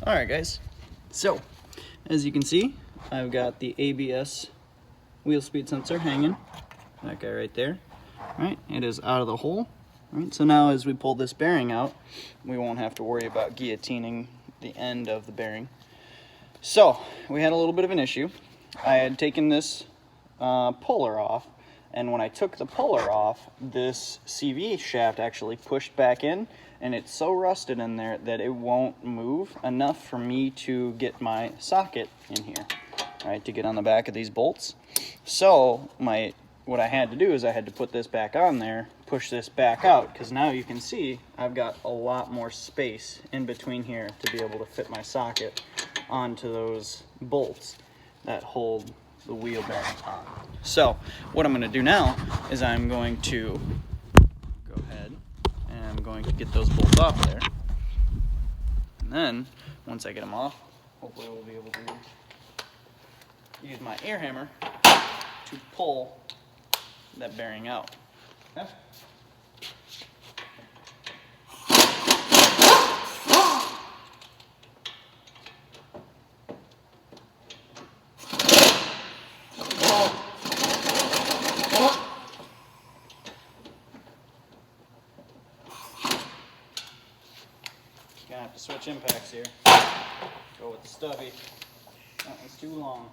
All right, guys. So, as you can see, I've got the ABS wheel speed sensor hanging. That guy right there. All right, it is out of the hole. All right, so now as we pull this bearing out, we won't have to worry about guillotining the end of the bearing. So, we had a little bit of an issue. I had taken this puller off, and when I took the puller off, this CV shaft actually pushed back in, and it's so rusted in there that it won't move enough for me to get my socket in here, right, to get on the back of these bolts. So what I had to do is I had to put this back on there, push this back out, because now you can see I've got a lot more space in between here to be able to fit my socket onto those bolts that hold the wheel bearing on. So what I'm going to do now is I'm going to go ahead and I'm going to get those bolts off there, and then once I get them off, hopefully we'll be able to use my air hammer to pull that bearing out. Okay? Gonna have to switch impacts here. Go with the stubby. That was too long.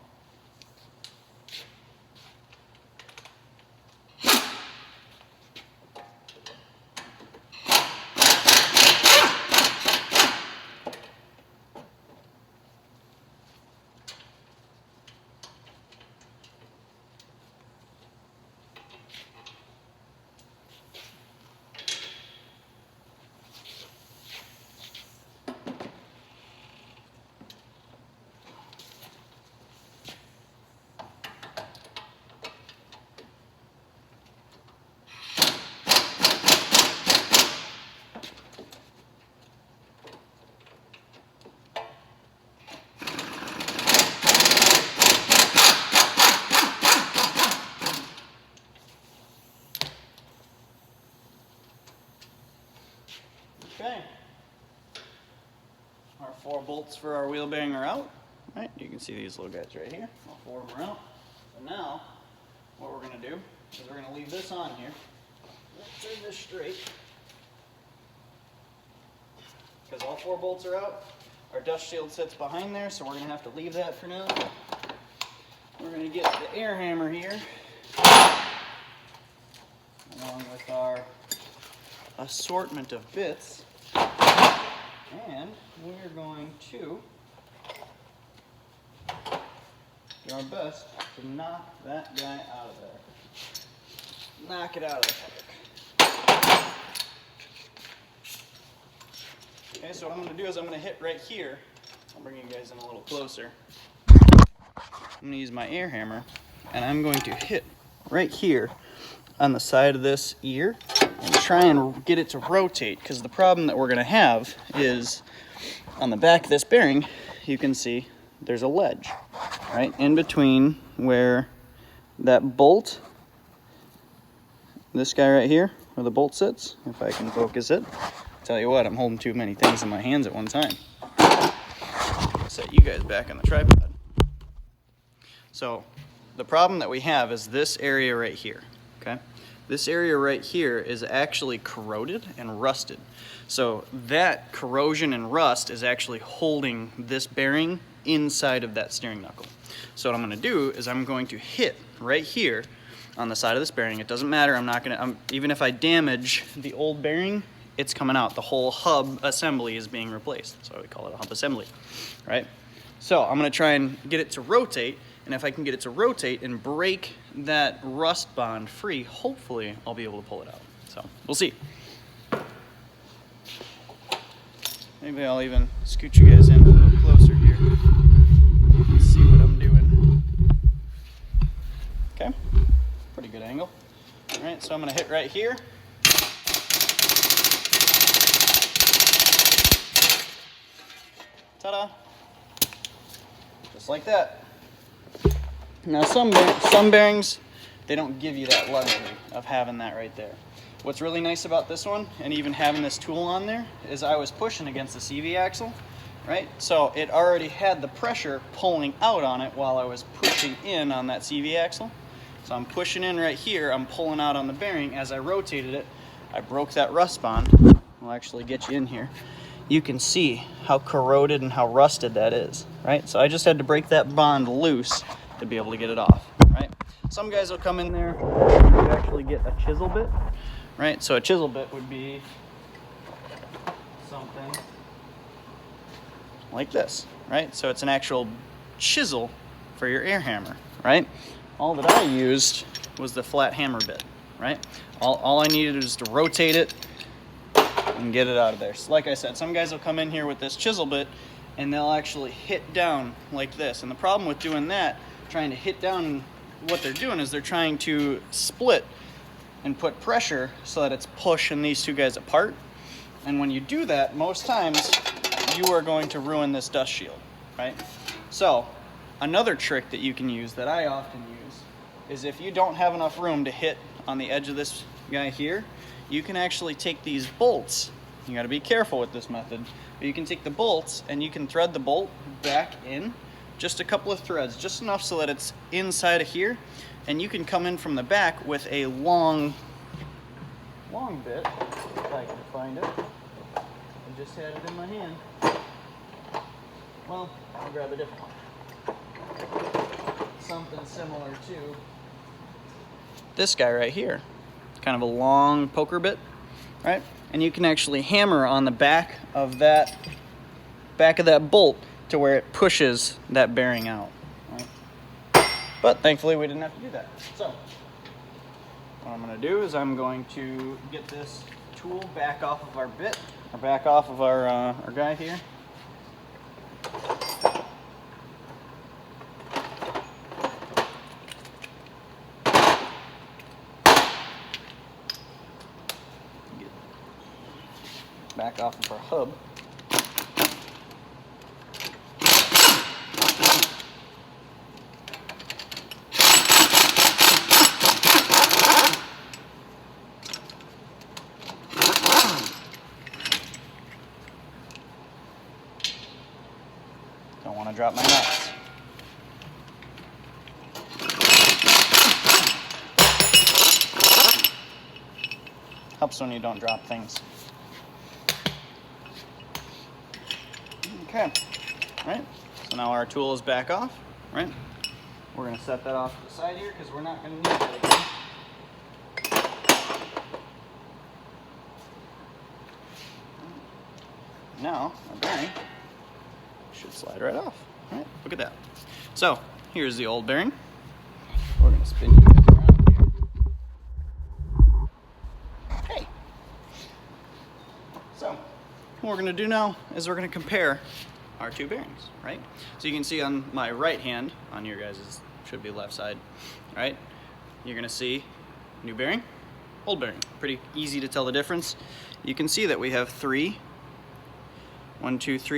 Okay, our 4 bolts for our wheel bearing are out. Right, you can see these little guys right here. All 4 of them are out. So now, what we're going to do is we're going to leave this on here. Let's turn this straight. Because all 4 bolts are out. Our dust shield sits behind there, so we're going to have to leave that for now. We're going to get the air hammer here, along with our assortment of bits, and we're going to do our best to knock that guy out of there. Knock it out of the park. Okay, so what I'm going to do is I'm going to hit right here. I'll bring you guys in a little closer. I'm going to use my air hammer, and I'm going to hit right here on the side of this ear and try and get it to rotate, because the problem that we're going to have is on the back of this bearing, you can see there's a ledge right in between where that bolt, this guy right here where the bolt sits. If I can focus it, tell you what, I'm holding too many things in my hands at one time. Set you guys back on the tripod. So the problem that we have is this area right here. Okay, this area right here is actually corroded and rusted. So that corrosion and rust is actually holding this bearing inside of that steering knuckle. So what I'm going to do is I'm going to hit right here on the side of this bearing. It doesn't matter. I'm not going to, even if I damage the old bearing, it's coming out. The whole hub assembly is being replaced. So we call it a hub assembly, right? So I'm going to try and get it to rotate. And if I can get it to rotate and break that rust bond free, hopefully I'll be able to pull it out. So we'll see. Maybe I'll even scoot you guys in a little closer here. See what I'm doing. Okay, pretty good angle. All right, so I'm gonna hit right here. Ta-da! Just like that. Now some bearings, they don't give you that luxury of having that right there. What's really nice about this one, and even having this tool on there, is I was pushing against the CV axle, right? So it already had the pressure pulling out on it while I was pushing in on that CV axle. So I'm pushing in right here, I'm pulling out on the bearing. As I rotated it, I broke that rust bond. I'll actually get you in here. You can see how corroded and how rusted that is, right? So I just had to break that bond loose to be able to get it off, right? Some guys will come in there and actually get a chisel bit, right? So a chisel bit would be something like this, right? So it's an actual chisel for your air hammer, right? All that I used was the flat hammer bit, right? All I needed was to rotate it and get it out of there. So like I said, some guys will come in here with this chisel bit and they'll actually hit down like this. And the problem with doing that, trying to hit down, what they're doing is they're trying to split and put pressure so that it's pushing these two guys apart. And when you do that, most times you are going to ruin this dust shield, right? So another trick that you can use that I often use is if you don't have enough room to hit on the edge of this guy here, you can actually take these bolts. You got to be careful with this method, but you can take the bolts and you can thread the bolt back in, just a couple of threads, just enough so that it's inside of here, and you can come in from the back with a long bit, if I can find it. I just had it in my hand. Well, I'll grab a different one. Something similar to this guy right here. Kind of a long poker bit, right? And you can actually hammer on the back of that bolt to where it pushes that bearing out, right? But thankfully we didn't have to do that. So what I'm going to do is I'm going to get this tool back off of our bit, or back off of our guy here. Back off of our hub. Don't want to drop my nuts. Helps when you don't drop things. Okay, right, so now our tool is back off, right? We're going to set that off to the side here because we're not going to need that again. Now, our bearing should slide right off, right? Look at that. So, here's the old bearing. We're going to spin you guys around here. Okay. So, what we're going to do now is we're going to compare our two bearings, right? So you can see on my right hand, on your guys' should be left side, right? You're going to see new bearing, old bearing. Pretty easy to tell the difference. You can see that we have three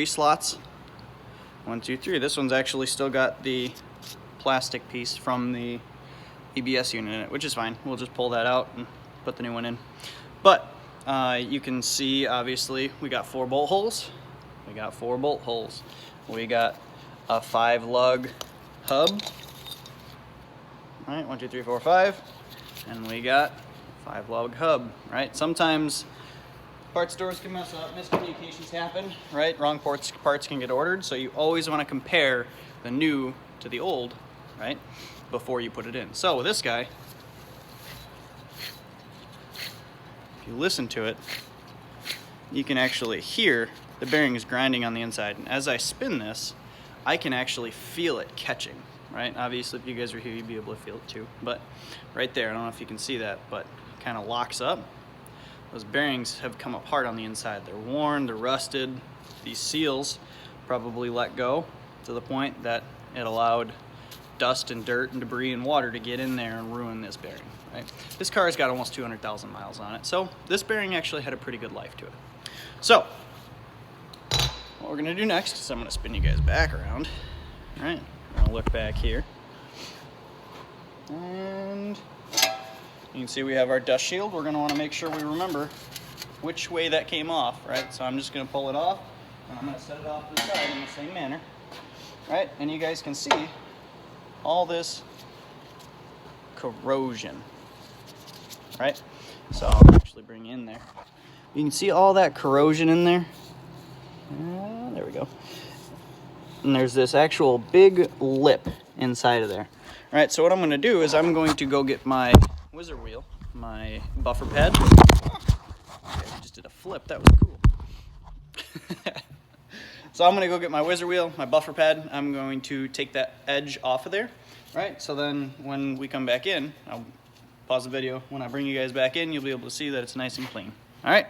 slots. 1, 2, 3. This one's actually still got the plastic piece from the ABS unit in it, which is fine. We'll just pull that out and put the new one in. But you can see, obviously, we got 4 bolt holes. We got 4 bolt holes. We got a 5 lug hub. All right, 1, 2, 3, 4, 5. And we got 5 lug hub, right? Sometimes parts stores can mess up, miscommunications happen, right? Wrong parts can get ordered, so you always want to compare the new to the old, right, before you put it in. So with this guy, if you listen to it, you can actually hear the bearings grinding on the inside. And as I spin this, I can actually feel it catching, right? Obviously, if you guys were here, you'd be able to feel it too. But right there, I don't know if you can see that, but it kind of locks up. Those bearings have come apart on the inside. They're worn, they're rusted. These seals probably let go to the point that it allowed dust and dirt and debris and water to get in there and ruin this bearing, right? This car's got almost 200,000 miles on it, so this bearing actually had a pretty good life to it. So, what we're gonna do next is I'm gonna spin you guys back around, all right? I'm gonna look back here. And you can see we have our dust shield. We're going to want to make sure we remember which way that came off, right? So I'm just going to pull it off, And I'm going to set it off to the side in the same manner. Right, and you guys can see all this corrosion. Right, so I'll actually bring you in there. You can see all that corrosion in there. There we go. And there's this actual big lip inside of there. All right, so what I'm going to do is I'm going to go get my whizzer wheel, my buffer pad. Okay, I just did a flip. That was cool. So I'm going to go get my whizzer wheel, my buffer pad. I'm going to take that edge off of there. All right, so then when we come back in, I'll pause the video. When I bring you guys back in, you'll be able to see that it's nice and clean. All right.